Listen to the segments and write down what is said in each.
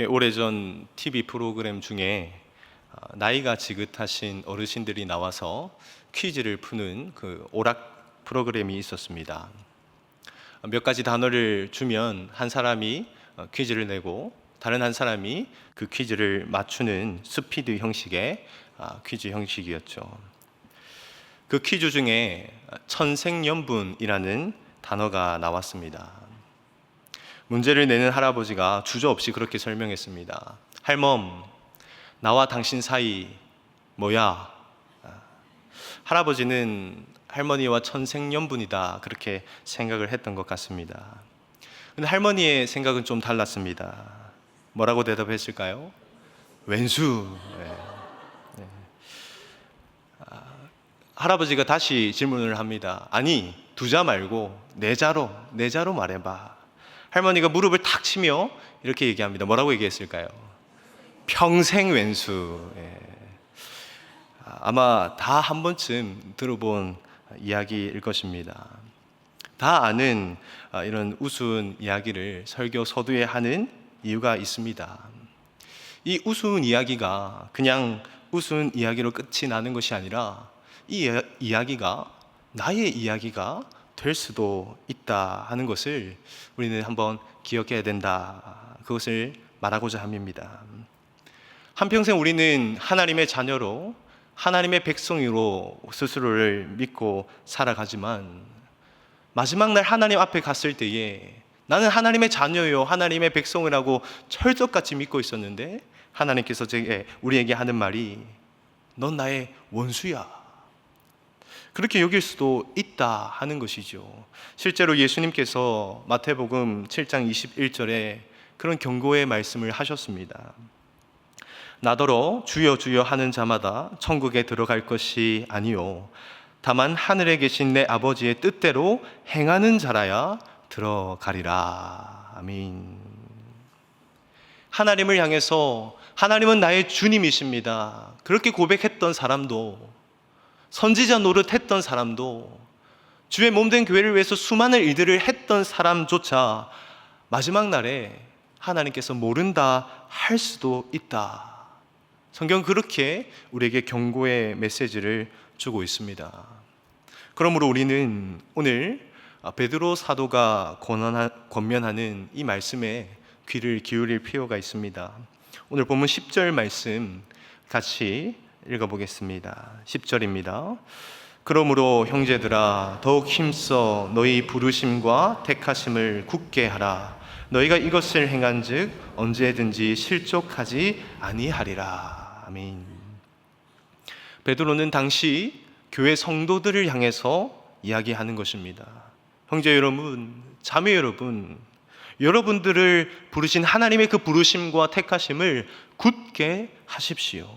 오래전 TV 프로그램 중에 나이가 지긋하신 어르신들이 나와서 퀴즈를 푸는 그 오락 프로그램이 있었습니다. 몇 가지 단어를 주면 한 사람이 퀴즈를 내고 다른 한 사람이 그 퀴즈를 맞추는 스피드 형식의 퀴즈 형식이었죠. 그 퀴즈 중에 천생연분이라는 단어가 나왔습니다. 문제를 내는 할아버지가 주저없이 그렇게 설명했습니다. 할멈, 나와 당신 사이 뭐야? 할아버지는 할머니와 천생연분이다 그렇게 생각을 했던 것 같습니다. 근데 할머니의 생각은 좀 달랐습니다. 뭐라고 대답했을까요? 왼수. 할아버지가 다시 질문을 합니다. 아니, 두자 말고 네 자로 말해봐. 할머니가 무릎을 탁 치며 이렇게 얘기합니다. 뭐라고 얘기했을까요? 평생 왼수. 아마 다 한 번쯤 들어본 이야기일 것입니다. 다 아는 이런 우스운 이야기를 설교 서두에 하는 이유가 있습니다. 이 우스운 이야기가 그냥 우스운 이야기로 끝이 나는 것이 아니라 이 이야기가 나의 이야기가 될 수도 있다 하는 것을 우리는 한번 기억해야 된다. 그것을 말하고자 합니다. 한평생 우리는 하나님의 자녀로 하나님의 백성으로 스스로를 믿고 살아가지만 마지막 날 하나님 앞에 갔을 때에 나는 하나님의 자녀요 하나님의 백성이라고 철석같이 믿고 있었는데 하나님께서 우리에게 하는 말이 넌 나의 원수야. 그렇게 여길 수도 있다 하는 것이죠. 실제로 예수님께서 마태복음 7장 21절에 그런 경고의 말씀을 하셨습니다. 나더러 주여 주여 하는 자마다 천국에 들어갈 것이 아니요 다만 하늘에 계신 내 아버지의 뜻대로 행하는 자라야 들어가리라. 아멘. 하나님을 향해서 하나님은 나의 주님이십니다 그렇게 고백했던 사람도, 선지자 노릇했던 사람도, 주의 몸된 교회를 위해서 수많은 일들을 했던 사람조차 마지막 날에 하나님께서 모른다 할 수도 있다. 성경은 그렇게 우리에게 경고의 메시지를 주고 있습니다. 그러므로 우리는 오늘 베드로 사도가 권면하는 이 말씀에 귀를 기울일 필요가 있습니다. 오늘 본문 10절 말씀 같이 읽어보겠습니다. 10절입니다. 그러므로 형제들아 더욱 힘써 너희 부르심과 택하심을 굳게 하라. 너희가 이것을 행한즉 언제든지 실족하지 아니하리라. 아멘. 베드로는 당시 교회 성도들을 향해서 이야기하는 것입니다. 형제 여러분, 자매 여러분, 여러분들을 부르신 하나님의 그 부르심과 택하심을 굳게 하십시오.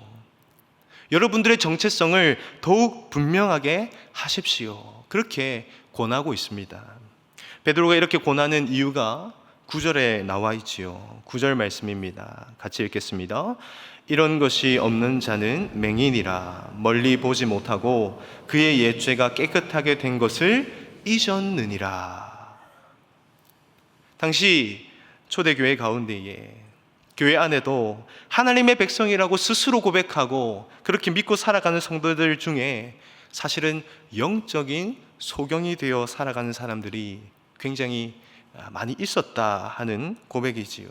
여러분들의 정체성을 더욱 분명하게 하십시오. 그렇게 권하고 있습니다. 베드로가 이렇게 권하는 이유가 9절에 나와 있지요. 9절 말씀입니다. 같이 읽겠습니다. 이런 것이 없는 자는 맹인이라 멀리 보지 못하고 그의 옛죄가 깨끗하게 된 것을 잊었느니라. 당시 초대교회 가운데에 교회 안에도 하나님의 백성이라고 스스로 고백하고 그렇게 믿고 살아가는 성도들 중에 사실은 영적인 소경이 되어 살아가는 사람들이 굉장히 많이 있었다 하는 고백이지요.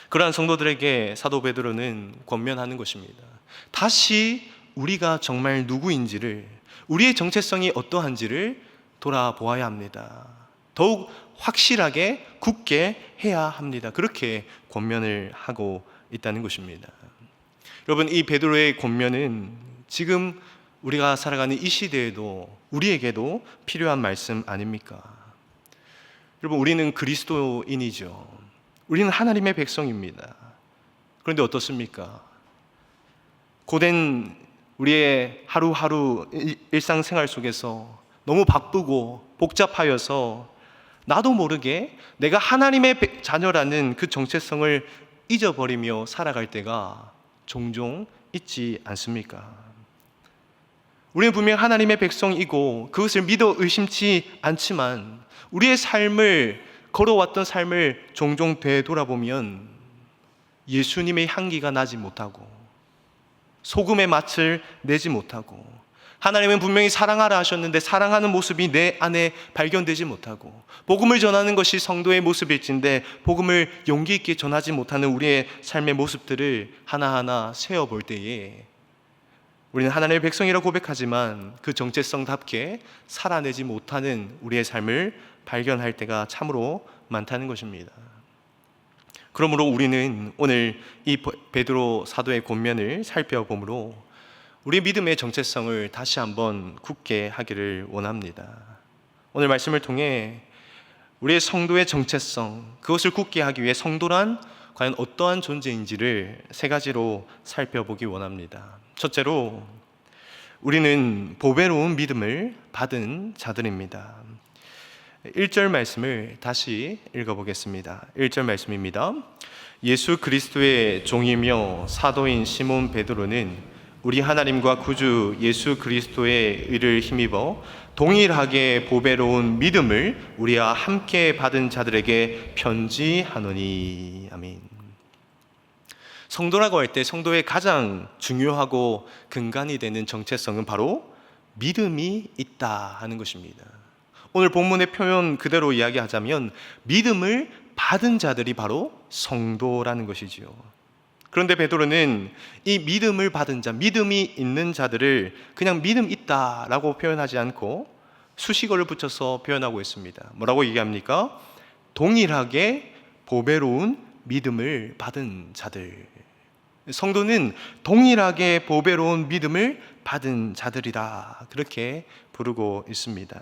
그러한 성도들에게 사도 베드로는 권면하는 것입니다. 다시 우리가 정말 누구인지를, 우리의 정체성이 어떠한지를 돌아보아야 합니다. 더욱 확실하게 굳게 해야 합니다. 그렇게 권면을 하고 있다는 것입니다. 여러분, 이 베드로의 권면은 지금 우리가 살아가는 이 시대에도 우리에게도 필요한 말씀 아닙니까? 여러분, 우리는 그리스도인이죠. 우리는 하나님의 백성입니다. 그런데 어떻습니까? 고된 우리의 하루하루 일상생활 속에서 너무 바쁘고 복잡하여서 나도 모르게 내가 하나님의 자녀라는 그 정체성을 잊어버리며 살아갈 때가 종종 있지 않습니까? 우리는 분명 하나님의 백성이고 그것을 믿어 의심치 않지만 우리의 삶을 걸어왔던 삶을 종종 되돌아보면 예수님의 향기가 나지 못하고 소금의 맛을 내지 못하고 하나님은 분명히 사랑하라 하셨는데 사랑하는 모습이 내 안에 발견되지 못하고 복음을 전하는 것이 성도의 모습일진데 복음을 용기 있게 전하지 못하는 우리의 삶의 모습들을 하나하나 세어볼 때에 우리는 하나님의 백성이라고 고백하지만 그 정체성답게 살아내지 못하는 우리의 삶을 발견할 때가 참으로 많다는 것입니다. 그러므로 우리는 오늘 이 베드로 사도의 권면을 살펴보므로 우리 믿음의 정체성을 다시 한번 굳게 하기를 원합니다. 오늘 말씀을 통해 우리의 성도의 정체성, 그것을 굳게 하기 위해 성도란 과연 어떠한 존재인지를 세 가지로 살펴보기 원합니다. 첫째로 우리는 보배로운 믿음을 받은 자들입니다. 1절 말씀을 다시 읽어보겠습니다. 1절 말씀입니다. 예수 그리스도의 종이며 사도인 시몬 베드로는 우리 하나님과 구주 예수 그리스도의 의를 힘입어 동일하게 보배로운 믿음을 우리와 함께 받은 자들에게 편지하노니. 아멘. 성도라고 할 때 성도의 가장 중요하고 근간이 되는 정체성은 바로 믿음이 있다 하는 것입니다. 오늘 본문의 표현 그대로 이야기하자면 믿음을 받은 자들이 바로 성도라는 것이지요. 그런데 베드로는 이 믿음을 받은 자, 믿음이 있는 자들을 그냥 믿음 있다라고 표현하지 않고 수식어를 붙여서 표현하고 있습니다. 뭐라고 얘기합니까? 동일하게 보배로운 믿음을 받은 자들. 성도는 동일하게 보배로운 믿음을 받은 자들이다, 그렇게 부르고 있습니다.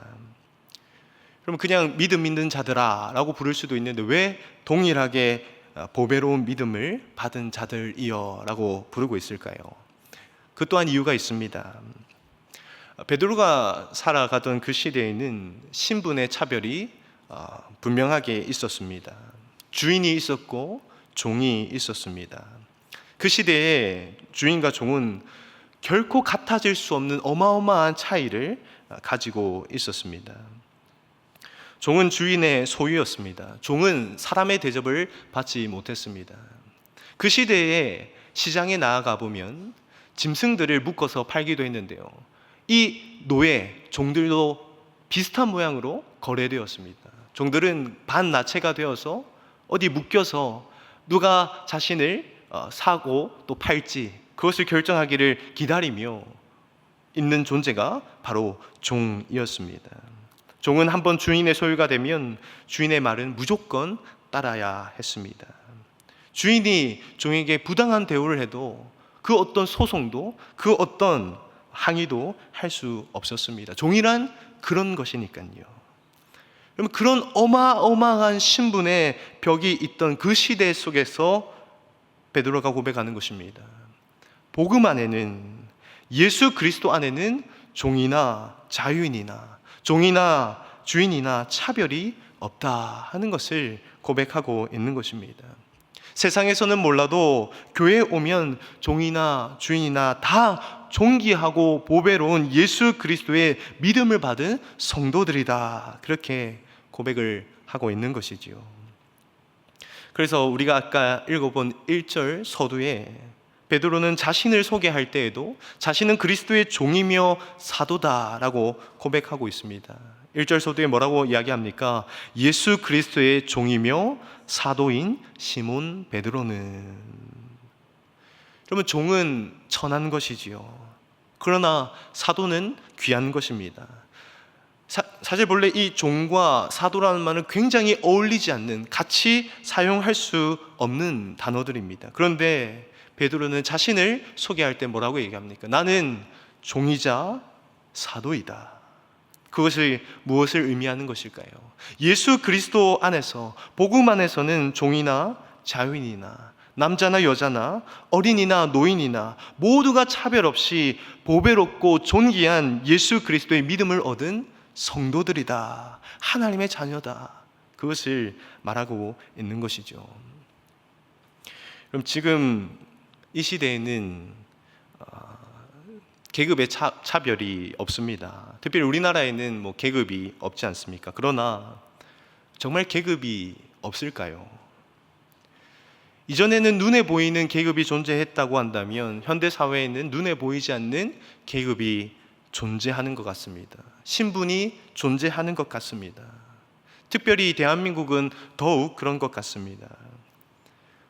그럼 그냥 믿음 있는 자들아 라고 부를 수도 있는데 왜 동일하게 보배로운 믿음을 받은 자들이여 라고 부르고 있을까요? 그 또한 이유가 있습니다. 베드로가 살아가던 그 시대에는 신분의 차별이 분명하게 있었습니다. 주인이 있었고 종이 있었습니다. 그 시대에 주인과 종은 결코 같아질 수 없는 어마어마한 차이를 가지고 있었습니다. 종은 주인의 소유였습니다. 종은 사람의 대접을 받지 못했습니다. 그 시대에 시장에 나아가 보면 짐승들을 묶어서 팔기도 했는데요, 이 노예, 종들도 비슷한 모양으로 거래되었습니다. 종들은 반나체가 되어서 어디 묶여서 누가 자신을 사고 또 팔지 그것을 결정하기를 기다리며 있는 존재가 바로 종이었습니다. 종은 한번 주인의 소유가 되면 주인의 말은 무조건 따라야 했습니다. 주인이 종에게 부당한 대우를 해도 그 어떤 소송도 그 어떤 항의도 할 수 없었습니다. 종이란 그런 것이니까요. 그러면 그런 어마어마한 신분의 벽이 있던 그 시대 속에서 베드로가 고백하는 것입니다. 복음 안에는, 예수 그리스도 안에는 종이나 자유인이나 종이나 주인이나 차별이 없다 하는 것을 고백하고 있는 것입니다. 세상에서는 몰라도 교회에 오면 종이나 주인이나 다 존귀하고 보배로운 예수 그리스도의 믿음을 받은 성도들이다, 그렇게 고백을 하고 있는 것이지요. 그래서 우리가 아까 읽어본 1절 서두에 베드로는 자신을 소개할 때에도 자신은 그리스도의 종이며 사도다라고 고백하고 있습니다. 1절 서두에 뭐라고 이야기합니까? 예수 그리스도의 종이며 사도인 시몬 베드로는. 그러면 종은 천한 것이지요. 그러나 사도는 귀한 것입니다. 사실 본래 이 종과 사도라는 말은 굉장히 어울리지 않는, 같이 사용할 수 없는 단어들입니다. 그런데 베드로는 자신을 소개할 때 뭐라고 얘기합니까? 나는 종이자 사도이다. 그것이 무엇을 의미하는 것일까요? 예수 그리스도 안에서, 복음 안에서는 종이나 자유인이나 남자나 여자나 어린이나 노인이나 모두가 차별 없이 보배롭고 존귀한 예수 그리스도의 믿음을 얻은 성도들이다, 하나님의 자녀다, 그것을 말하고 있는 것이죠. 그럼 지금 이 시대에는 계급의 차별이 없습니다. 특별히 우리나라에는 뭐 계급이 없지 않습니까? 그러나 정말 계급이 없을까요? 이전에는 눈에 보이는 계급이 존재했다고 한다면 현대 사회에는 눈에 보이지 않는 계급이 존재하는 것 같습니다. 신분이 존재하는 것 같습니다. 특별히 대한민국은 더욱 그런 것 같습니다.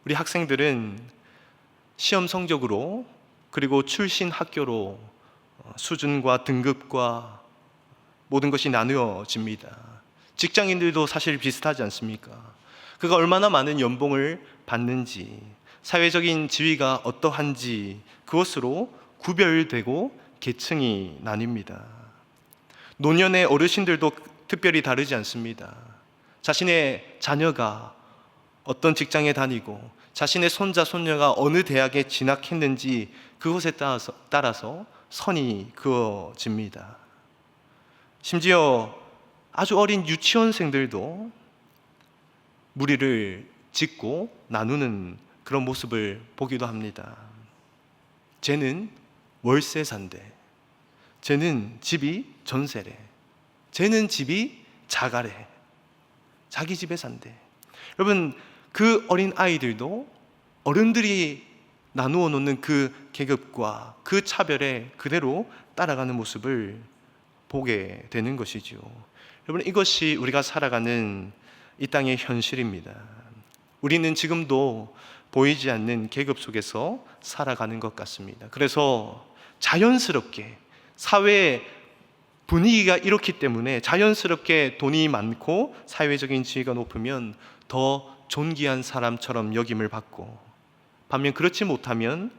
우리 학생들은 시험 성적으로 그리고 출신 학교로 수준과 등급과 모든 것이 나누어집니다. 직장인들도 사실 비슷하지 않습니까? 그가 얼마나 많은 연봉을 받는지, 사회적인 지위가 어떠한지 그것으로 구별되고 계층이 나뉩니다. 노년의 어르신들도 특별히 다르지 않습니다. 자신의 자녀가 어떤 직장에 다니고 자신의 손자, 손녀가 어느 대학에 진학했는지 그것에 따라서 선이 그어집니다. 심지어 아주 어린 유치원생들도 무리를 짓고 나누는 그런 모습을 보기도 합니다. 쟤는 월세 산대. 쟤는 집이 전세래. 쟤는 집이 자가래. 자기 집에 산대. 여러분, 그 어린 아이들도 어른들이 나누어 놓는 그 계급과 그 차별에 그대로 따라가는 모습을 보게 되는 것이죠. 여러분, 이것이 우리가 살아가는 이 땅의 현실입니다. 우리는 지금도 보이지 않는 계급 속에서 살아가는 것 같습니다. 그래서 자연스럽게 사회 분위기가 이렇기 때문에 자연스럽게 돈이 많고 사회적인 지위가 높으면 더 존귀한 사람처럼 여김을 받고, 반면 그렇지 못하면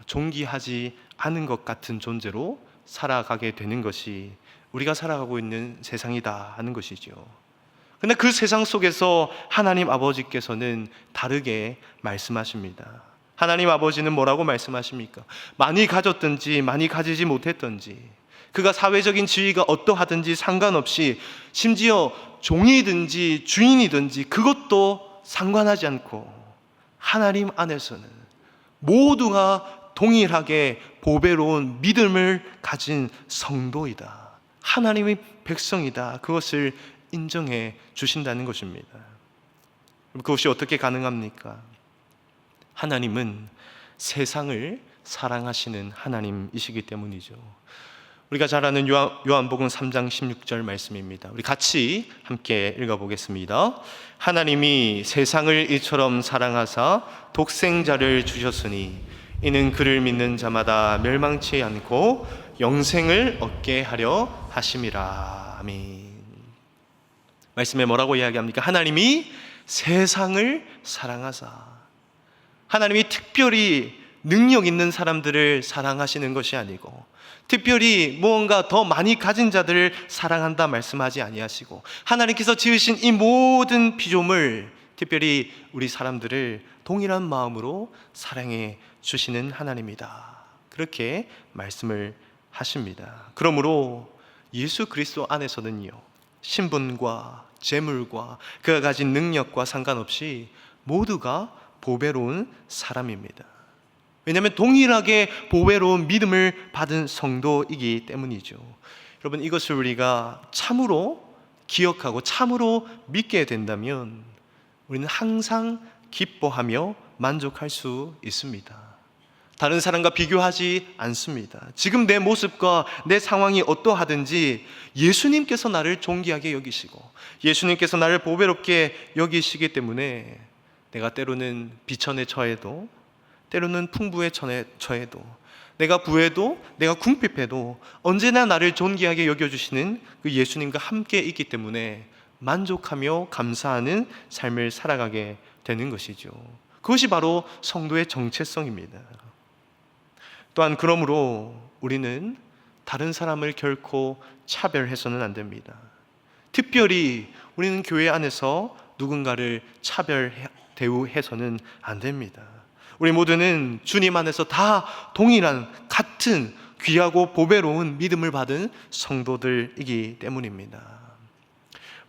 존귀하지 않은 것 같은 존재로 살아가게 되는 것이 우리가 살아가고 있는 세상이다 하는 것이죠. 그런데 그 세상 속에서 하나님 아버지께서는 다르게 말씀하십니다. 하나님 아버지는 뭐라고 말씀하십니까? 많이 가졌든지 많이 가지지 못했든지, 그가 사회적인 지위가 어떠하든지 상관없이, 심지어 종이든지 주인이든지 그것도 상관하지 않고 하나님 안에서는 모두가 동일하게 보배로운 믿음을 가진 성도이다, 하나님의 백성이다, 그것을 인정해 주신다는 것입니다. 그것이 어떻게 가능합니까? 하나님은 세상을 사랑하시는 하나님이시기 때문이죠. 우리가 잘 아는 요한복음 3장 16절 말씀입니다. 우리 같이 함께 읽어보겠습니다. 하나님이 세상을 이처럼 사랑하사 독생자를 주셨으니 이는 그를 믿는 자마다 멸망치 않고 영생을 얻게 하려 하심이라. 아멘. 말씀에 뭐라고 이야기합니까? 하나님이 세상을 사랑하사, 하나님이 특별히 능력 있는 사람들을 사랑하시는 것이 아니고, 특별히 무언가 더 많이 가진 자들을 사랑한다 말씀하지 아니하시고, 하나님께서 지으신 이 모든 피조물, 특별히 우리 사람들을 동일한 마음으로 사랑해 주시는 하나님이다, 그렇게 말씀을 하십니다. 그러므로 예수 그리스도 안에서는요, 신분과 재물과 그가 가진 능력과 상관없이 모두가 보배로운 사람입니다. 왜냐하면 동일하게 보배로운 믿음을 받은 성도이기 때문이죠. 여러분, 이것을 우리가 참으로 기억하고 참으로 믿게 된다면 우리는 항상 기뻐하며 만족할 수 있습니다. 다른 사람과 비교하지 않습니다. 지금 내 모습과 내 상황이 어떠하든지 예수님께서 나를 존귀하게 여기시고 예수님께서 나를 보배롭게 여기시기 때문에 내가 때로는 비천에 처해도, 때로는 풍부에 처해도, 내가 부해도, 내가 궁핍해도 언제나 나를 존귀하게 여겨주시는 그 예수님과 함께 있기 때문에 만족하며 감사하는 삶을 살아가게 되는 것이죠. 그것이 바로 성도의 정체성입니다. 또한 그러므로 우리는 다른 사람을 결코 차별해서는 안 됩니다. 특별히 우리는 교회 안에서 누군가를 차별 대우해서는 안 됩니다. 우리 모두는 주님 안에서 다 동일한 같은 귀하고 보배로운 믿음을 받은 성도들이기 때문입니다.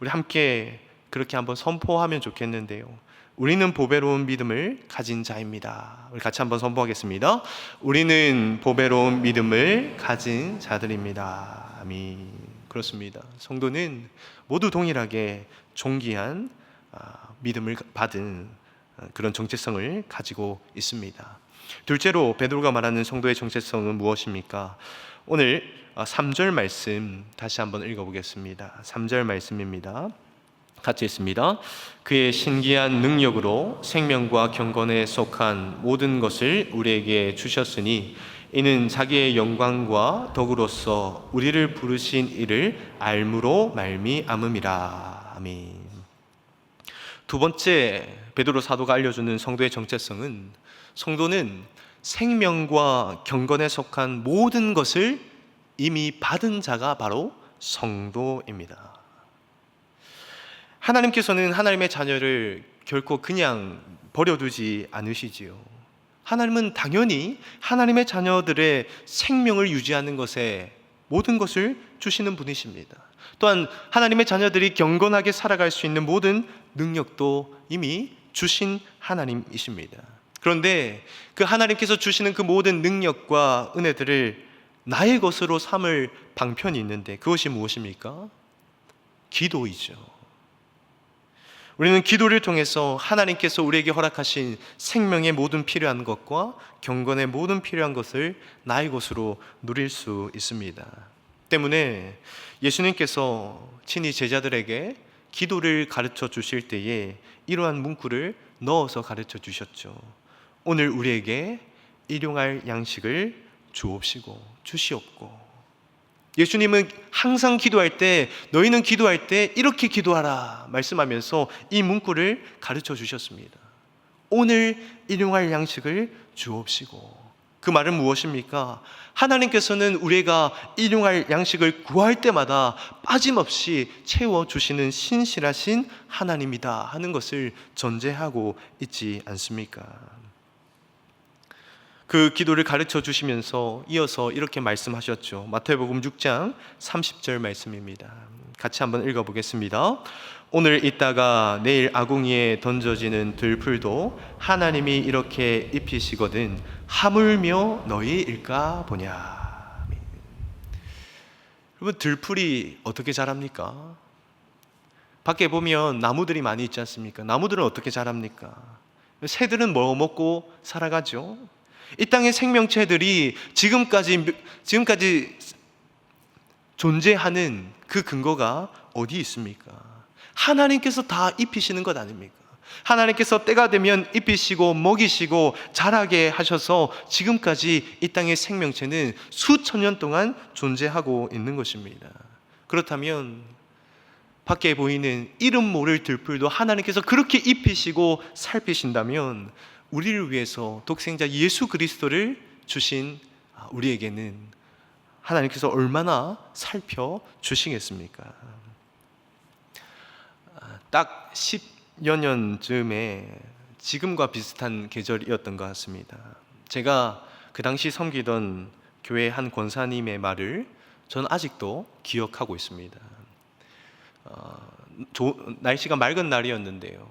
우리 함께 그렇게 한번 선포하면 좋겠는데요. 우리는 보배로운 믿음을 가진 자입니다. 우리 같이 한번 선포하겠습니다. 우리는 보배로운 믿음을 가진 자들입니다. 아멘. 그렇습니다. 성도는 모두 동일하게 존귀한 믿음을 받은 그런 정체성을 가지고 있습니다. 둘째로 베드로가 말하는 성도의 정체성은 무엇입니까? 오늘 3절 말씀 다시 한번 읽어보겠습니다. 3절 말씀입니다. 같이 읽습니다. 그의 신기한 능력으로 생명과 경건에 속한 모든 것을 우리에게 주셨으니 이는 자기의 영광과 덕으로서 우리를 부르신 이를 알므로 말미암음이라. 아멘. 두 번째 베드로 사도가 알려주는 성도의 정체성은, 성도는 생명과 경건에 속한 모든 것을 이미 받은 자가 바로 성도입니다. 하나님께서는 하나님의 자녀를 결코 그냥 버려두지 않으시지요. 하나님은 당연히 하나님의 자녀들의 생명을 유지하는 것에 모든 것을 주시는 분이십니다. 또한 하나님의 자녀들이 경건하게 살아갈 수 있는 모든 능력도 이미 주신 하나님이십니다. 그런데 그 하나님께서 주시는 그 모든 능력과 은혜들을 나의 것으로 삼을 방편이 있는데, 그것이 무엇입니까? 기도이죠. 우리는 기도를 통해서 하나님께서 우리에게 허락하신 생명의 모든 필요한 것과 경건의 모든 필요한 것을 나의 것으로 누릴 수 있습니다. 때문에 예수님께서 친히 제자들에게 기도를 가르쳐 주실 때에 이러한 문구를 넣어서 가르쳐 주셨죠. 오늘 우리에게 일용할 양식을 주시옵고. 예수님은 항상 기도할 때, 너희는 기도할 때 이렇게 기도하라 말씀하면서 이 문구를 가르쳐 주셨습니다. 오늘 일용할 양식을 주옵시고. 그 말은 무엇입니까? 하나님께서는 우리가 일용할 양식을 구할 때마다 빠짐없이 채워주시는 신실하신 하나님이다 하는 것을 전제하고 있지 않습니까? 그 기도를 가르쳐 주시면서 이어서 이렇게 말씀하셨죠. 마태복음 6장 30절 말씀입니다. 같이 한번 읽어보겠습니다. 오늘 있다가 내일 아궁이에 던져지는 들풀도 하나님이 이렇게 입히시거든 하물며 너희일까 보냐. 여러분, 들풀이 어떻게 자랍니까? 밖에 보면 나무들이 많이 있지 않습니까? 나무들은 어떻게 자랍니까? 새들은 뭐 먹고 살아가죠? 이 땅의 생명체들이 지금까지 존재하는 그 근거가 어디 있습니까? 하나님께서 다 입히시는 것 아닙니까? 하나님께서 때가 되면 입히시고 먹이시고 자라게 하셔서 지금까지 이 땅의 생명체는 수천 년 동안 존재하고 있는 것입니다. 그렇다면 밖에 보이는 이름 모를 들풀도 하나님께서 그렇게 입히시고 살피신다면 우리를 위해서 독생자 예수 그리스도를 주신 우리에게는 하나님께서 얼마나 살펴주시겠습니까? 딱 10여 년쯤에 지금과 비슷한 계절이었던 것 같습니다. 제가 그 당시 섬기던 교회 한 권사님의 말을 저는 아직도 기억하고 있습니다. 날씨가 맑은 날이었는데요,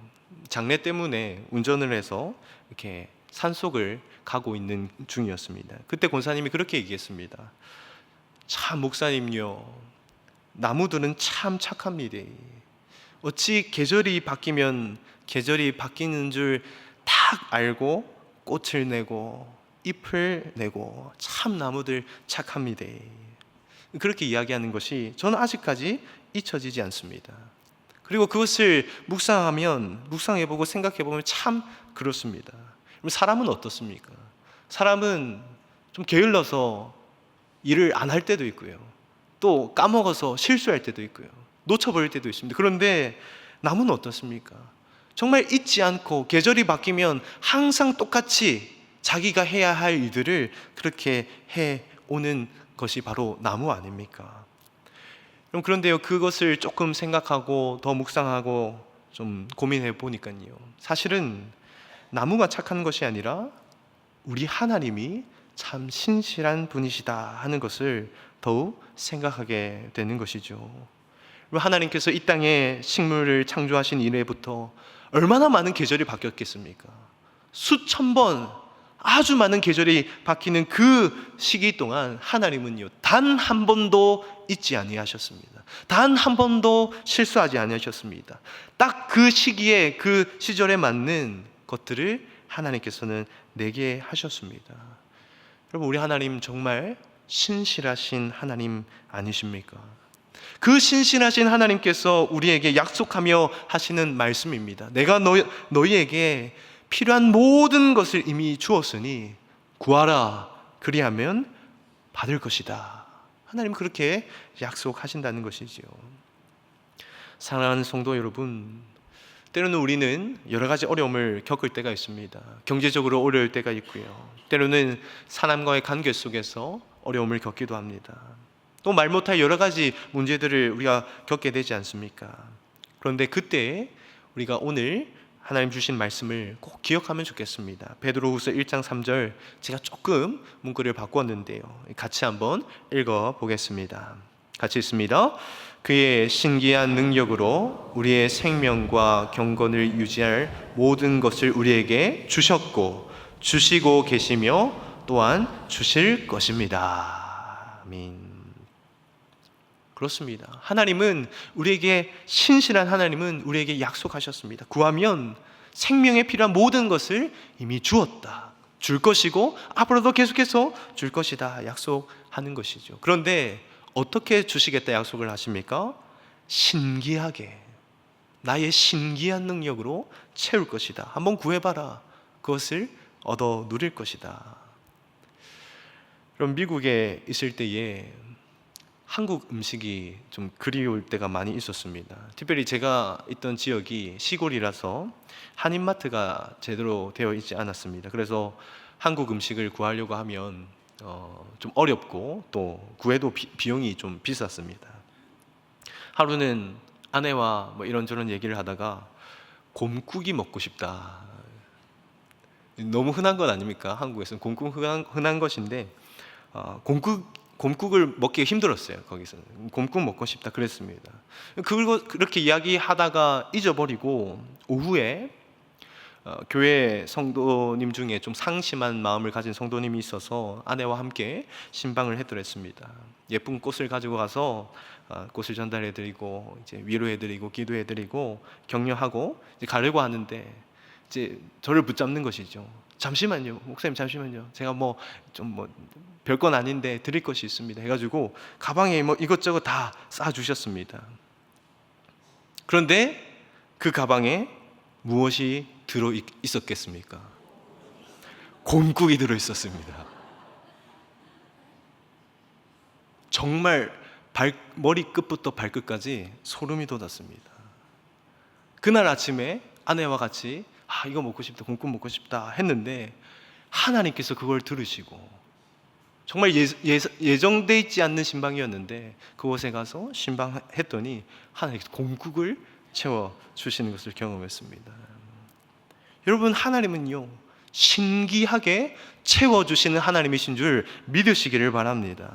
장례 때문에 운전을 해서 이렇게 산속을 가고 있는 중이었습니다. 그때 권사님이 그렇게 얘기했습니다. 참 목사님요, 나무들은 참 착합니다. 어찌 계절이 바뀌면 계절이 바뀌는 줄 딱 알고 꽃을 내고 잎을 내고 참 나무들 착합니다. 그렇게 이야기하는 것이 저는 아직까지 잊혀지지 않습니다. 그리고 그것을 묵상해보고 생각해보면 참 그렇습니다. 사람은 어떻습니까? 사람은 좀 게을러서 일을 안 할 때도 있고요, 또 까먹어서 실수할 때도 있고요, 놓쳐버릴 때도 있습니다. 그런데 나무는 어떻습니까? 정말 잊지 않고 계절이 바뀌면 항상 똑같이 자기가 해야 할 일들을 그렇게 해오는 것이 바로 나무 아닙니까? 그런데요, 그것을 조금 생각하고 더 묵상하고 좀 고민해 보니까요, 사실은 나무가 착한 것이 아니라 우리 하나님이 참 신실한 분이시다 하는 것을 더욱 생각하게 되는 것이죠. 하나님께서 이 땅에 식물을 창조하신 이래부터 얼마나 많은 계절이 바뀌었겠습니까? 수천 번, 아주 많은 계절이 바뀌는 그 시기 동안 하나님은요, 단 한 번도 잊지 아니하셨습니다. 단 한 번도 실수하지 아니하셨습니다. 딱 그 시기에, 그 시절에 맞는 것들을 하나님께서는 내게 하셨습니다. 여러분, 우리 하나님 정말 신실하신 하나님 아니십니까? 그 신실하신 하나님께서 우리에게 약속하며 하시는 말씀입니다. 내가 너희에게 필요한 모든 것을 이미 주었으니 구하라, 그리하면 받을 것이다. 하나님 그렇게 약속하신다는 것이지요. 사랑하는 성도 여러분, 때로는 우리는 여러 가지 어려움을 겪을 때가 있습니다. 경제적으로 어려울 때가 있고요, 때로는 사람과의 관계 속에서 어려움을 겪기도 합니다. 또 말 못할 여러 가지 문제들을 우리가 겪게 되지 않습니까? 그런데 그때 우리가 오늘 하나님 주신 말씀을 꼭 기억하면 좋겠습니다. 베드로후서 1장 3절, 제가 조금 문구를 바꿨는데요, 같이 한번 읽어보겠습니다. 같이 읽습니다. 그의 신기한 능력으로 우리의 생명과 경건을 유지할 모든 것을 우리에게 주셨고 주시고 계시며 또한 주실 것입니다. 아멘. 그렇습니다. 하나님은 우리에게, 신실한 하나님은 우리에게 약속하셨습니다. 구하면 생명에 필요한 모든 것을 이미 주었다, 줄 것이고 앞으로도 계속해서 줄 것이다 약속하는 것이죠. 그런데 어떻게 주시겠다 약속을 하십니까? 신기하게, 나의 신기한 능력으로 채울 것이다. 한번 구해봐라, 그것을 얻어 누릴 것이다. 그럼 미국에 있을 때에 한국 음식이 좀 그리울 때가 많이 있었습니다. 특별히 제가 있던 지역이 시골이라서 한인마트가 제대로 되어 있지 않았습니다. 그래서 한국 음식을 구하려고 하면 좀 어렵고 또 구해도 비용이 좀 비쌌습니다. 하루는 아내와 이런저런 얘기를 하다가 곰국이 먹고 싶다. 너무 흔한 것 아닙니까? 한국에서는 곰국 흔한 것인데 곰국을 먹기가 힘들었어요. 거기서는 곰국 먹고 싶다 그랬습니다. 그렇게 이야기하다가 잊어버리고 오후에 교회 성도님 중에 좀 상심한 마음을 가진 성도님이 있어서 아내와 함께 신방을 해드렸습니다. 예쁜 꽃을 가지고 가서 꽃을 전달해드리고 이제 위로해드리고 기도해드리고 격려하고 이제 가려고 하는데 이제 저를 붙잡는 것이죠. 잠시만요, 목사님 잠시만요. 제가 별건 아닌데 드릴 것이 있습니다. 해가지고 가방에 이것저것 다 싸주셨습니다. 그런데 그 가방에 무엇이 들어 있었겠습니까? 곰국이 들어 있었습니다. 정말 머리끝부터 발끝까지 소름이 돋았습니다. 그날 아침에 아내와 같이 이거 먹고 싶다, 곰국 먹고 싶다 했는데 하나님께서 그걸 들으시고 정말 예정돼 있지 않는 신방이었는데 그곳에 가서 신방했더니 하나님께서 곰국을 채워주시는 것을 경험했습니다. 여러분, 하나님은요 신기하게 채워주시는 하나님이신 줄 믿으시기를 바랍니다.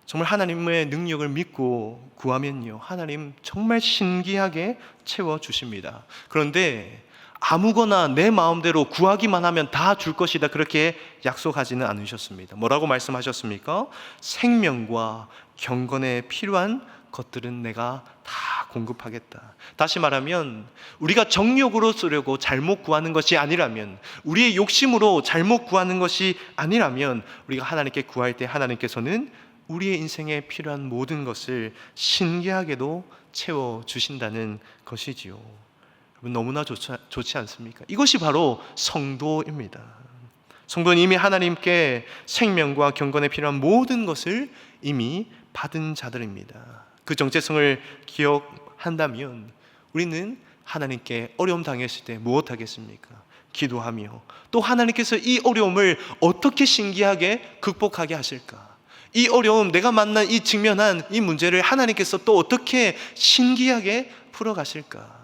정말 하나님의 능력을 믿고 구하면요 하나님 정말 신기하게 채워주십니다. 그런데 아무거나 내 마음대로 구하기만 하면 다 줄 것이다 그렇게 약속하지는 않으셨습니다. 뭐라고 말씀하셨습니까? 생명과 경건에 필요한 것들은 내가 다 공급하겠다. 다시 말하면 우리가 정욕으로 쓰려고 잘못 구하는 것이 아니라면, 우리의 욕심으로 잘못 구하는 것이 아니라면 우리가 하나님께 구할 때 하나님께서는 우리의 인생에 필요한 모든 것을 신기하게도 채워주신다는 것이지요. 여러분, 너무나 좋지 않습니까? 이것이 바로 성도입니다. 성도는 이미 하나님께 생명과 경건에 필요한 모든 것을 이미 받은 자들입니다. 그 정체성을 기억한다면 우리는 하나님께 어려움 당했을 때 무엇하겠습니까? 기도하며 또 하나님께서 이 어려움을 어떻게 신기하게 극복하게 하실까? 이 어려움, 내가 만난 직면한 이 문제를 하나님께서 또 어떻게 신기하게 풀어가실까?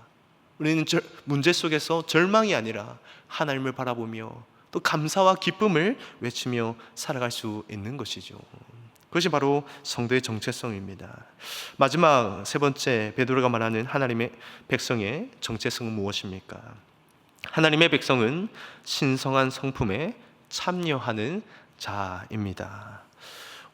우리는 문제 속에서 절망이 아니라 하나님을 바라보며 또 감사와 기쁨을 외치며 살아갈 수 있는 것이죠. 그것이 바로 성도의 정체성입니다. 마지막 세 번째, 베드로가 말하는 하나님의 백성의 정체성은 무엇입니까? 하나님의 백성은 신성한 성품에 참여하는 자입니다.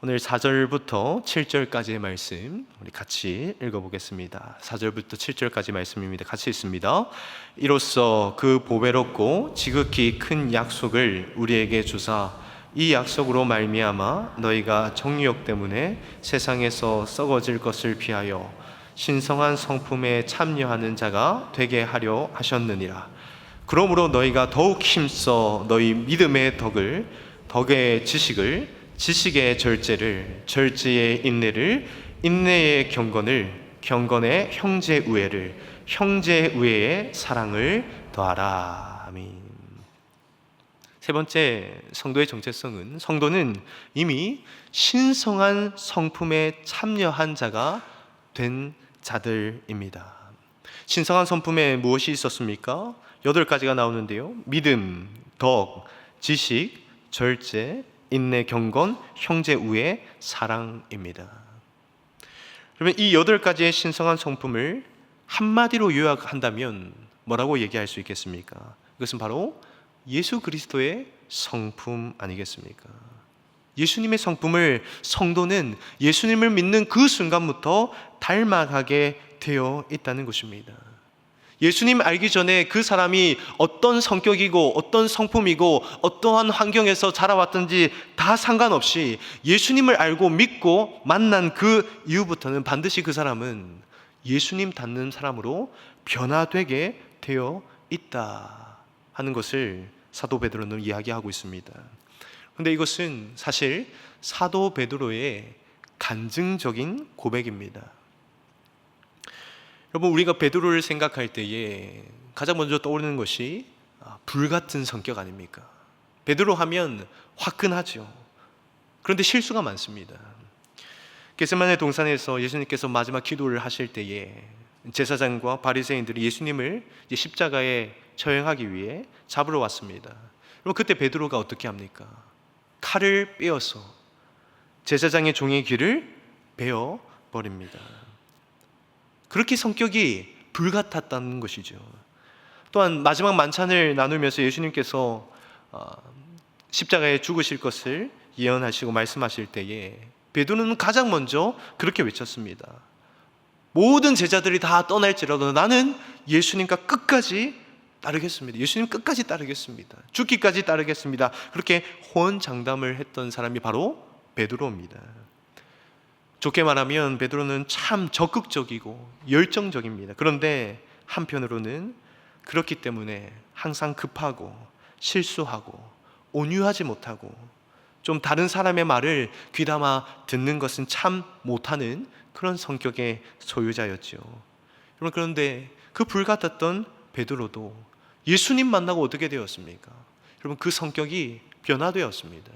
오늘 4절부터 7절까지의 말씀 우리 같이 읽어보겠습니다. 4절부터 7절까지 말씀입니다. 같이 읽습니다. 이로써 그 보배롭고 지극히 큰 약속을 우리에게 주사 이 약속으로 말미암아 너희가 정욕 때문에 세상에서 썩어질 것을 피하여 신성한 성품에 참여하는 자가 되게 하려 하셨느니라. 그러므로 너희가 더욱 힘써 너희 믿음의 덕의 지식을, 지식의 절제를, 절제의 인내를, 인내의 경건을, 경건의 형제우애를, 형제우애의 사랑을 더하라. 아멘. 세 번째, 성도의 정체성은, 성도는 이미 신성한 성품에 참여한 자가 된 자들입니다. 신성한 성품에 무엇이 있었습니까? 8가지가 나오는데요. 믿음, 덕, 지식, 절제, 인내, 경건, 형제우애, 사랑입니다. 그러면 이 8가지의 신성한 성품을 한마디로 요약한다면 뭐라고 얘기할 수 있겠습니까? 이것은 바로 예수 그리스도의 성품 아니겠습니까? 예수님의 성품을 성도는 예수님을 믿는 그 순간부터 닮아가게 되어 있다는 것입니다. 예수님 알기 전에 그 사람이 어떤 성격이고 어떤 성품이고 어떠한 환경에서 자라왔든지 다 상관없이 예수님을 알고 믿고 만난 그 이후부터는 반드시 그 사람은 예수님 닮는 사람으로 변화되게 되어 있다 하는 것을 사도 베드로는 이야기하고 있습니다. 그런데 이것은 사실 사도 베드로의 간증적인 고백입니다. 여러분, 우리가 베드로를 생각할 때에 가장 먼저 떠오르는 것이 불같은 성격 아닙니까? 베드로 하면 화끈하죠. 그런데 실수가 많습니다. 겟세마네 동산에서 예수님께서 마지막 기도를 하실 때에 제사장과 바리새인들이 예수님을 십자가에 처형하기 위해 잡으러 왔습니다. 그럼 그때 베드로가 어떻게 합니까? 칼을 빼어서 제사장의 종의 귀를 베어 버립니다. 그렇게 성격이 불같았다는 것이죠. 또한 마지막 만찬을 나누면서 예수님께서 십자가에 죽으실 것을 예언하시고 말씀하실 때에 베드로는 가장 먼저 그렇게 외쳤습니다. 모든 제자들이 다 떠날지라도 나는 예수님과 끝까지 따르겠습니다. 예수님 끝까지 따르겠습니다. 죽기까지 따르겠습니다. 그렇게 호언장담을 했던 사람이 바로 베드로입니다. 좋게 말하면 베드로는 참 적극적이고 열정적입니다. 그런데 한편으로는 그렇기 때문에 항상 급하고 실수하고 온유하지 못하고 좀 다른 사람의 말을 귀담아 듣는 것은 참 못하는 그런 성격의 소유자였죠. 여러분, 그런데 그 불같았던 베드로도 예수님 만나고 어떻게 되었습니까? 여러분, 그 성격이 변화되었습니다.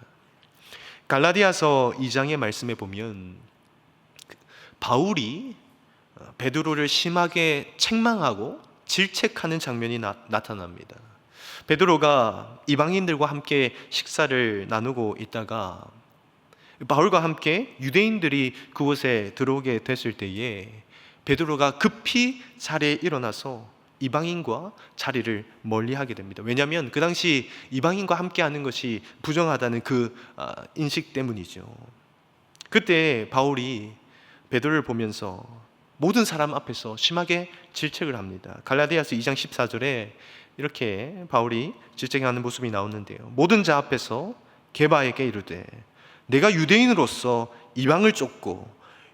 갈라디아서 2장의 말씀에 보면 바울이 베드로를 심하게 책망하고 질책하는 장면이 나타납니다. 베드로가 이방인들과 함께 식사를 나누고 있다가 바울과 함께 유대인들이 그곳에 들어오게 됐을 때에 베드로가 급히 자리에 일어나서 이방인과 자리를 멀리하게 됩니다. 왜냐하면 그 당시 이방인과 함께하는 것이 부정하다는 그 인식 때문이죠. 그때 바울이 베드로를 보면서 모든 사람 앞에서 심하게 질책을 합니다. 갈라디아서 2장 14절에 이렇게 바울이 질책하는 모습이 나오는데요. 모든 자 앞에서 게바에게 이르되 내가 유대인으로서 이방을 쫓고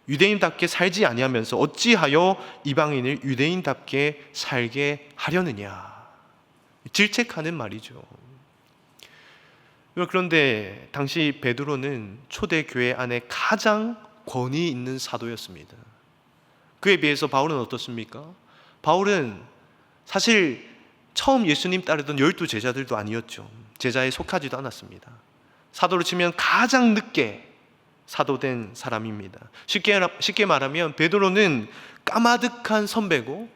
유대인답게 살지 아니하면서 어찌하여 이방인을 유대인답게 살게 하려느냐. 질책하는 말이죠. 그런데 당시 베드로는 초대교회 안에 가장 권위 있는 사도였습니다. 그에 비해서 바울은 어떻습니까? 바울은 사실 처음 예수님 따르던 12제자들도 아니었죠. 제자에 속하지도 않았습니다. 사도로 치면 가장 늦게 사도된 사람입니다. 쉽게 말하면 베드로는 까마득한 선배고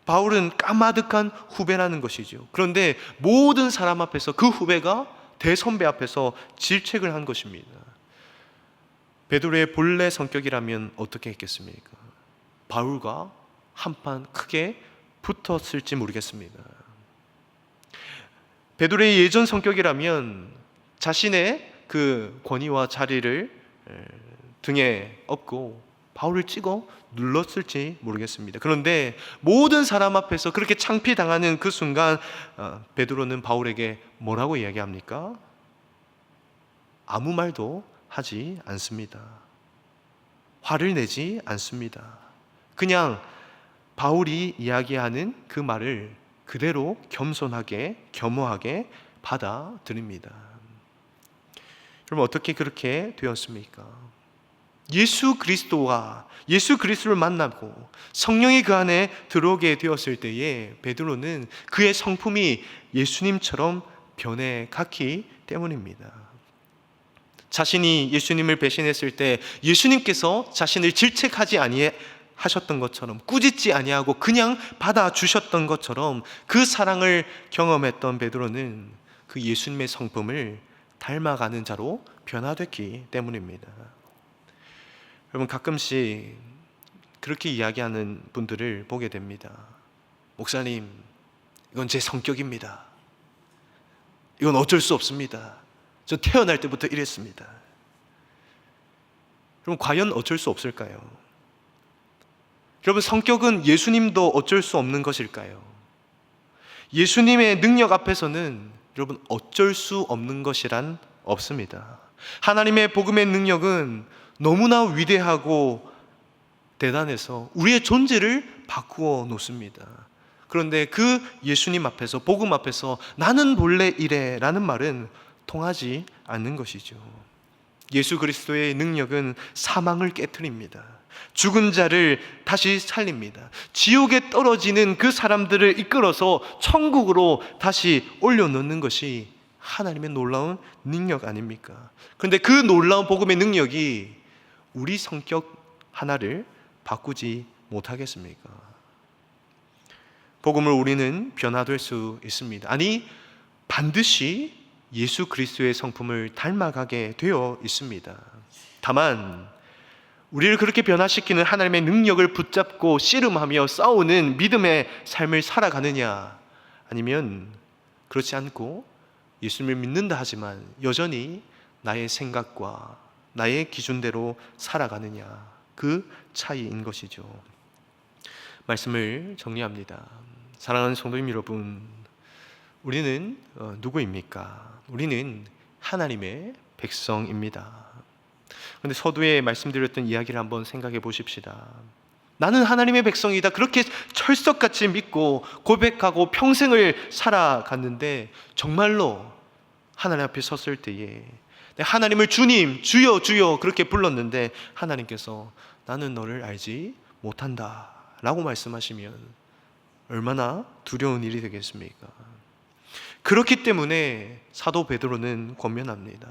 바울은 까마득한 후배라는 것이죠. 그런데 모든 사람 앞에서 그 후배가 대선배 앞에서 질책을 한 것입니다. 베드로의 본래 성격이라면 어떻게 했겠습니까? 바울과 한판 크게 붙었을지 모르겠습니다. 베드로의 예전 성격이라면 자신의 그 권위와 자리를 등에 업고 바울을 찍어 눌렀을지 모르겠습니다. 그런데 모든 사람 앞에서 그렇게 창피당하는 그 순간 베드로는 바울에게 뭐라고 이야기합니까? 아무 말도 하지 않습니다. 화를 내지 않습니다. 그냥 바울이 이야기하는 그 말을 그대로 겸손하게 겸허하게 받아들입니다. 여러분, 어떻게 그렇게 되었습니까? 예수 그리스도를 만나고 성령이 그 안에 들어오게 되었을 때에 베드로는 그의 성품이 예수님처럼 변해갔기 때문입니다. 자신이 예수님을 배신했을 때 예수님께서 자신을 질책하지 아니하셨던 것처럼, 꾸짖지 아니하고 그냥 받아주셨던 것처럼 그 사랑을 경험했던 베드로는 그 예수님의 성품을 닮아가는 자로 변화됐기 때문입니다. 여러분, 가끔씩 그렇게 이야기하는 분들을 보게 됩니다. 목사님, 이건 제 성격입니다. 이건 어쩔 수 없습니다. 저 태어날 때부터 이랬습니다. 그럼 과연 어쩔 수 없을까요? 여러분, 성격은 예수님도 어쩔 수 없는 것일까요? 예수님의 능력 앞에서는 여러분 어쩔 수 없는 것이란 없습니다. 하나님의 복음의 능력은 너무나 위대하고 대단해서 우리의 존재를 바꾸어 놓습니다. 그런데 그 예수님 앞에서, 복음 앞에서 나는 본래 이래 라는 말은 통하지 않는 것이죠. 예수 그리스도의 능력은 사망을 깨트립니다. 죽은 자를 다시 살립니다. 지옥에 떨어지는 그 사람들을 이끌어서 천국으로 다시 올려놓는 것이 하나님의 놀라운 능력 아닙니까? 그런데 그 놀라운 복음의 능력이 우리 성격 하나를 바꾸지 못하겠습니까? 복음을 우리는 변화될 수 있습니다. 아니, 반드시 예수 그리스도의 성품을 닮아가게 되어 있습니다. 다만 우리를 그렇게 변화시키는 하나님의 능력을 붙잡고 씨름하며 싸우는 믿음의 삶을 살아가느냐, 아니면 그렇지 않고 예수님을 믿는다 하지만 여전히 나의 생각과 나의 기준대로 살아가느냐, 그 차이인 것이죠. 말씀을 정리합니다. 사랑하는 성도님 여러분, 우리는 누구입니까? 우리는 하나님의 백성입니다. 그런데 서두에 말씀드렸던 이야기를 한번 생각해 보십시다. 나는 하나님의 백성이다, 그렇게 철석같이 믿고 고백하고 평생을 살아갔는데 정말로 하나님 앞에 섰을 때에 하나님을 주님, 주여, 주여 그렇게 불렀는데 하나님께서 나는 너를 알지 못한다 라고 말씀하시면 얼마나 두려운 일이 되겠습니까? 그렇기 때문에 사도 베드로는 권면합니다.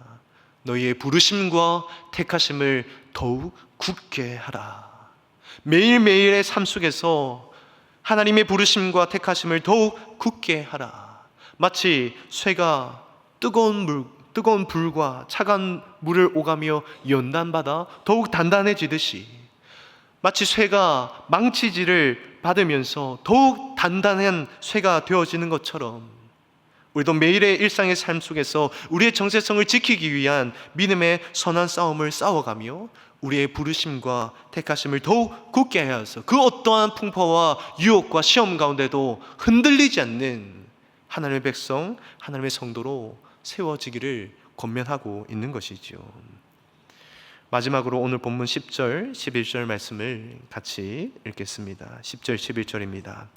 너희의 부르심과 택하심을 더욱 굳게 하라. 매일매일의 삶 속에서 하나님의 부르심과 택하심을 더욱 굳게 하라. 마치 쇠가 뜨거운 불과 차가운 물을 오가며 연단받아 더욱 단단해지듯이, 마치 쇠가 망치질을 받으면서 더욱 단단한 쇠가 되어지는 것처럼 우리도 매일의 일상의 삶 속에서 우리의 정체성을 지키기 위한 믿음의 선한 싸움을 싸워가며 우리의 부르심과 택하심을 더욱 굳게 하여서 그 어떠한 풍파와 유혹과 시험 가운데도 흔들리지 않는 하나님의 백성, 하나님의 성도로 세워지기를 권면하고 있는 것이죠. 마지막으로 오늘 본문 10절, 11절 말씀을 같이 읽겠습니다. 10절, 11절입니다.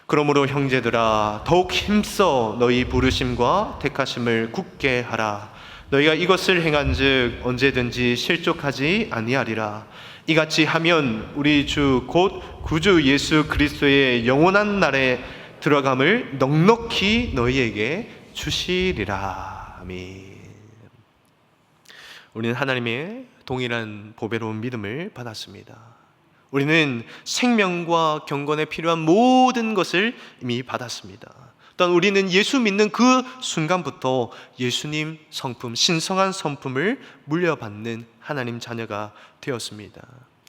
그러므로 형제들아, 더욱 힘써 너희 부르심과 택하심을 굳게 하라. 너희가 이것을 행한즉 언제든지 실족하지 아니하리라. 이같이 하면 우리 주 곧 구주 예수 그리스도의 영원한 날에 들어감을 넉넉히 너희에게 주시리라. 아멘. 우리는 하나님의 동일한 보배로운 믿음을 받았습니다. 우리는 생명과 경건에 필요한 모든 것을 이미 받았습니다. 또한 우리는 예수 믿는 그 순간부터 예수님 성품, 신성한 성품을 물려받는 하나님 자녀가 되었습니다.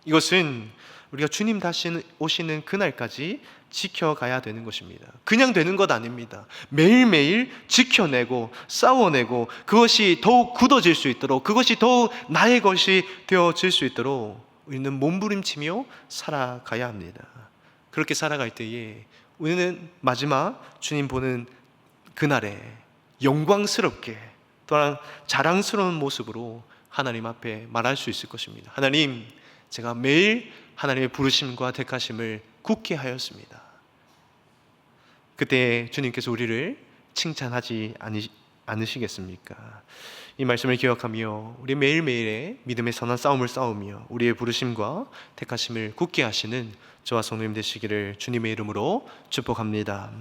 이것은 우리가 주님 다시 오시는 그날까지 지켜가야 되는 것입니다. 그냥 되는 것 아닙니다. 매일매일 지켜내고 싸워내고 그것이 더욱 굳어질 수 있도록, 그것이 더욱 나의 것이 되어질 수 있도록 우리는 몸부림치며 살아가야 합니다. 그렇게 살아갈 때에 우리는 마지막 주님 보는 그날에 영광스럽게 또한 자랑스러운 모습으로 하나님 앞에 말할 수 있을 것입니다. 하나님, 제가 매일 하나님의 부르심과 택하심을 굳게 하였습니다. 그때 주님께서 우리를 칭찬하지 않으시겠습니까? 이 말씀을 기억하며 우리 매일매일의 믿음의 선한 싸움을 싸우며 우리의 부르심과 택하심을 굳게 하시는 저와 성도님 되시기를 주님의 이름으로 축복합니다.